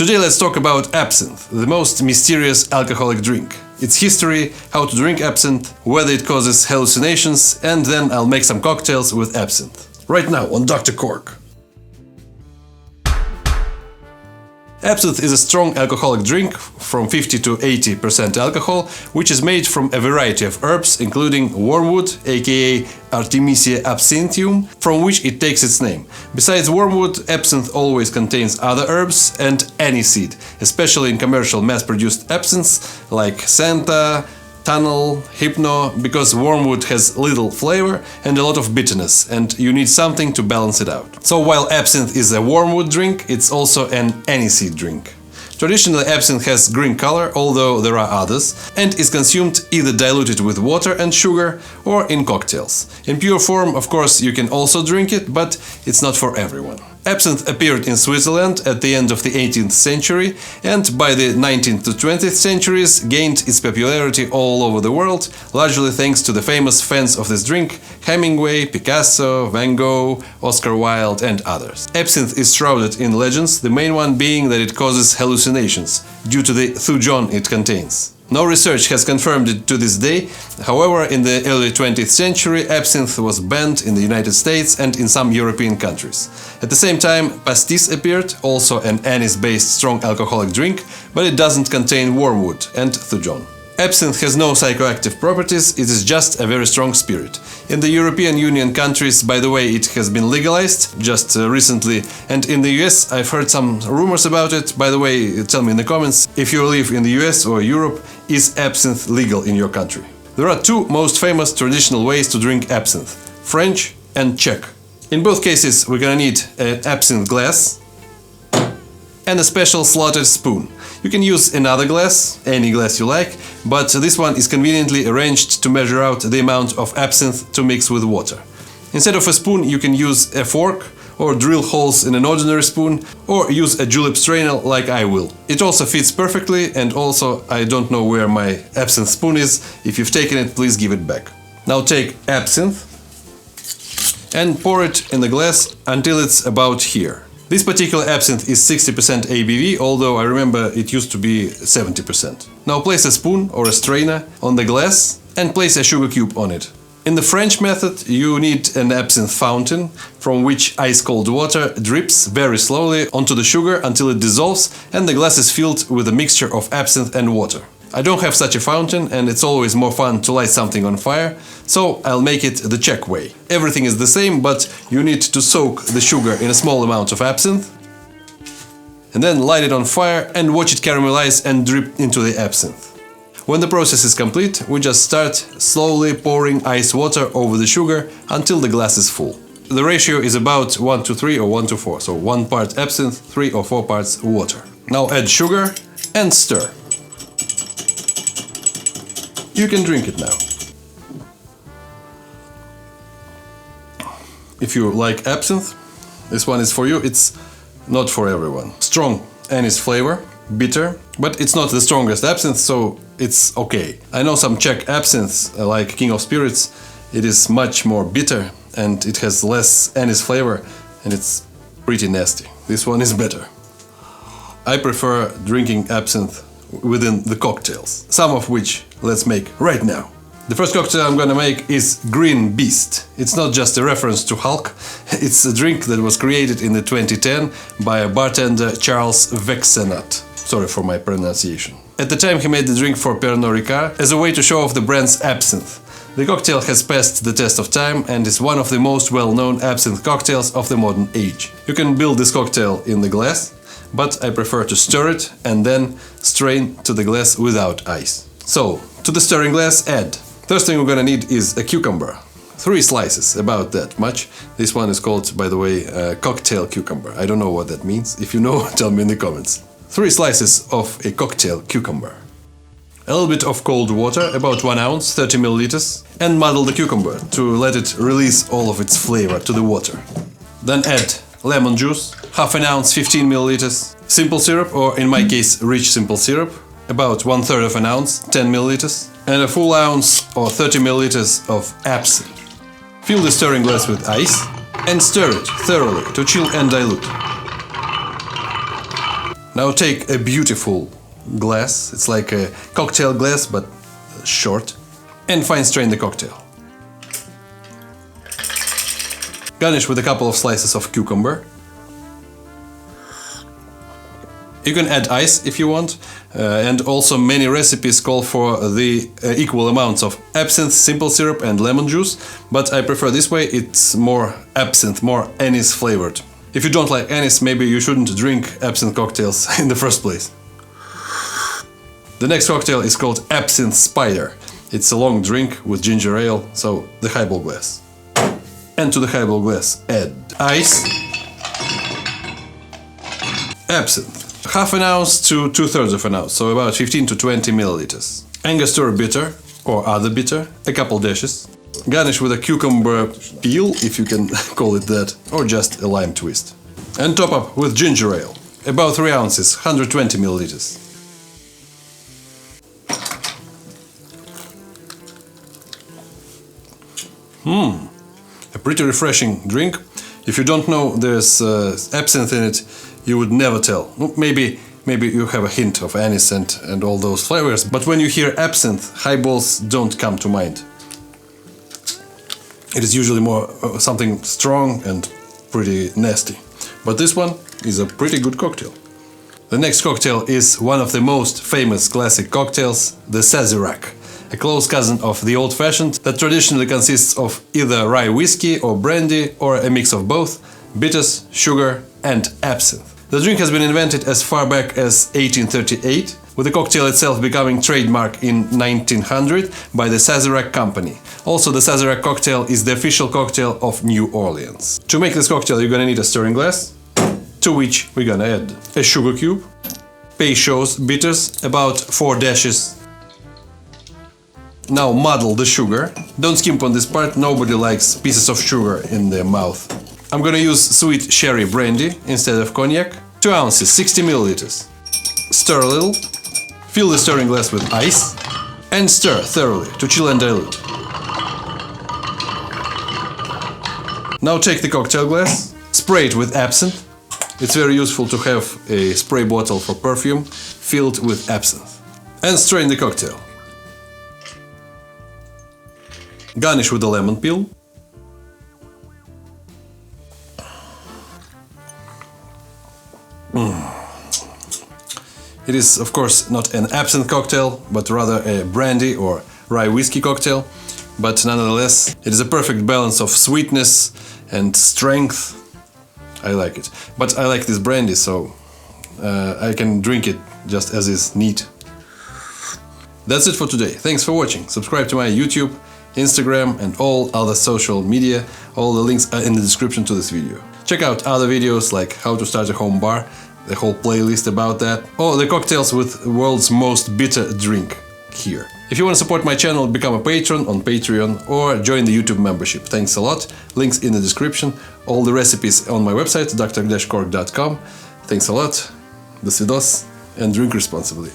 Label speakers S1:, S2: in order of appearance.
S1: Today let's talk about absinthe, the most mysterious alcoholic drink. Its history, how to drink absinthe, whether it causes hallucinations, and then I'll make some cocktails with absinthe. Right now on Dr. Cork. Absinthe is a strong alcoholic drink from 50 to 80% alcohol, which is made from a variety of herbs, including wormwood, aka Artemisia absinthium, from which it takes its name. Besides wormwood, absinthe always contains other herbs and aniseed, especially in commercial mass-produced absinthes like Santa, Tunnel, Hypno, because wormwood has little flavor and a lot of bitterness, and you need something to balance it out. So while absinthe is a wormwood drink, it's also an aniseed drink. Traditionally, absinthe has green color, although there are others, and is consumed either diluted with water and sugar or in cocktails. In pure form, of course, you can also drink it, but it's not for everyone. Absinthe appeared in Switzerland at the end of the 18th century, and by the 19th to 20th centuries gained its popularity all over the world, largely thanks to the famous fans of this drink: Hemingway, Picasso, Van Gogh, Oscar Wilde and others. Absinthe is shrouded in legends, the main one being that it causes hallucinations, due to the thujon it contains. No research has confirmed it to this day. However, in the early 20th century, absinthe was banned in the United States and in some European countries. At the same time, pastis appeared, also an anise-based strong alcoholic drink, but it doesn't contain wormwood and thujon. Absinthe has no psychoactive properties, it is just a very strong spirit. In the European Union countries, by the way, it has been legalized just recently, and in the US I've heard some rumors about it. By the way, tell me in the comments if you live in the US or Europe, is absinthe legal in your country? There are two most famous traditional ways to drink absinthe: French and Czech. In both cases we're gonna need an absinthe glass and a special slotted spoon. You can use another glass, any glass you like, but this one is conveniently arranged to measure out the amount of absinthe to mix with water. Instead of a spoon, you can use a fork or drill holes in an ordinary spoon, or use a julep strainer like I will. It also fits perfectly, and also I don't know where my absinthe spoon is. If you've taken it, please give it back. Now take absinthe and pour it in the glass until it's about here. This particular absinthe is 60% ABV, although I remember it used to be 70%. Now place a spoon or a strainer on the glass and place a sugar cube on it. In the French method, you need an absinthe fountain from which ice-cold water drips very slowly onto the sugar until it dissolves and the glass is filled with a mixture of absinthe and water. I don't have such a fountain, and it's always more fun to light something on fire, so I'll make it the Czech way. Everything is the same, but you need to soak the sugar in a small amount of absinthe and then light it on fire and watch it caramelize and drip into the absinthe. When the process is complete, we just start slowly pouring ice water over the sugar until the glass is full. The ratio is about 1 to 3 or 1 to 4, so 1 part absinthe, 3 or 4 parts water. Now add sugar and stir. You can drink it now. If you like absinthe, this one is for you. It's not for everyone. Strong anise flavor, bitter, but it's not the strongest absinthe, so it's okay. I know some Czech absinthes, like King of Spirits. It is much more bitter and it has less anise flavor and it's pretty nasty. This one is better. I prefer drinking absinthe within the cocktails, some of which let's make right now. The first cocktail I'm gonna make is Green Beast. It's not just a reference to Hulk, it's a drink that was created in the 2010 by a bartender Charles Vexenat. Sorry for my pronunciation. At the time he made the drink for Pernod Ricard as a way to show off the brand's absinthe. The cocktail has passed the test of time and is one of the most well-known absinthe cocktails of the modern age. You can build this cocktail in the glass, but I prefer to stir it and then strain to the glass without ice. So, to the stirring glass add. First thing we're gonna need is a cucumber. 3 slices, about that much. This one is called, by the way, cocktail cucumber. I don't know what that means. If you know, tell me in the comments. 3 slices of a cocktail cucumber. A little bit of cold water, about 1 ounce, 30 milliliters, and muddle the cucumber to let it release all of its flavor to the water. Then add lemon juice, half an ounce, 15 milliliters, simple syrup, or in my case, rich simple syrup, about 1/3 of an ounce, 10 milliliters, and a full ounce or 30 milliliters of absinthe. Fill the stirring glass with ice and stir it thoroughly to chill and dilute. Now take a beautiful glass, it's like a cocktail glass but short, and fine strain the cocktail. Garnish with a couple of slices of cucumber. You can add ice if you want, and also many recipes call for the equal amounts of absinthe, simple syrup and lemon juice, but I prefer this way, it's more absinthe, more anise flavored. If you don't like anise, maybe you shouldn't drink absinthe cocktails in the first place. The next cocktail is called Absinthe Spider. It's a long drink with ginger ale, so the highball glass. And to the highball glass add ice, absinthe, half an ounce to 2/3 of an ounce, so about 15 to 20 milliliters. Angostura bitter or other bitter, a couple dashes. Garnish with a cucumber peel, if you can call it that, or just a lime twist. And top up with ginger ale, about 3 ounces, 120 milliliters. A pretty refreshing drink. If you don't know there's absinthe in it, you would never tell. Maybe you have a hint of anise and all those flavors, but when you hear absinthe, highballs don't come to mind. It is usually more something strong and pretty nasty. But this one is a pretty good cocktail. The next cocktail is one of the most famous classic cocktails, the Sazerac, a close cousin of the old-fashioned that traditionally consists of either rye whiskey or brandy or a mix of both, bitters, sugar and absinthe. The drink has been invented as far back as 1838, with the cocktail itself becoming trademark in 1900 by the Sazerac company. Also, the Sazerac cocktail is the official cocktail of New Orleans. To make this cocktail, you're gonna need a stirring glass, to which we're gonna add a sugar cube, Peychaud's bitters, about 4 dashes. Now muddle the sugar. Don't skimp on this part, nobody likes pieces of sugar in their mouth. I'm gonna use sweet sherry brandy instead of cognac. 2 ounces, 60 milliliters. Stir a little. Fill the stirring glass with ice. And stir thoroughly to chill and dilute. Now take the cocktail glass. Spray it with absinthe. It's very useful to have a spray bottle for perfume filled with absinthe. And strain the cocktail. Garnish with a lemon peel. It is, of course, not an absinthe cocktail, but rather a brandy or rye whiskey cocktail. But nonetheless, it is a perfect balance of sweetness and strength. I like it. But I like this brandy, so I can drink it just as is, neat. That's it for today. Thanks for watching. Subscribe to my YouTube, Instagram and all other social media. All the links are in the description to this video. Check out other videos like how to start a home bar, the whole playlist about that, or the cocktails with world's most bitter drink here. If you want to support my channel, become a patron on Patreon or join the YouTube membership. Thanks a lot. Links in the description. All the recipes on my website, thedrcork.com. Thanks a lot. До свидос and drink responsibly.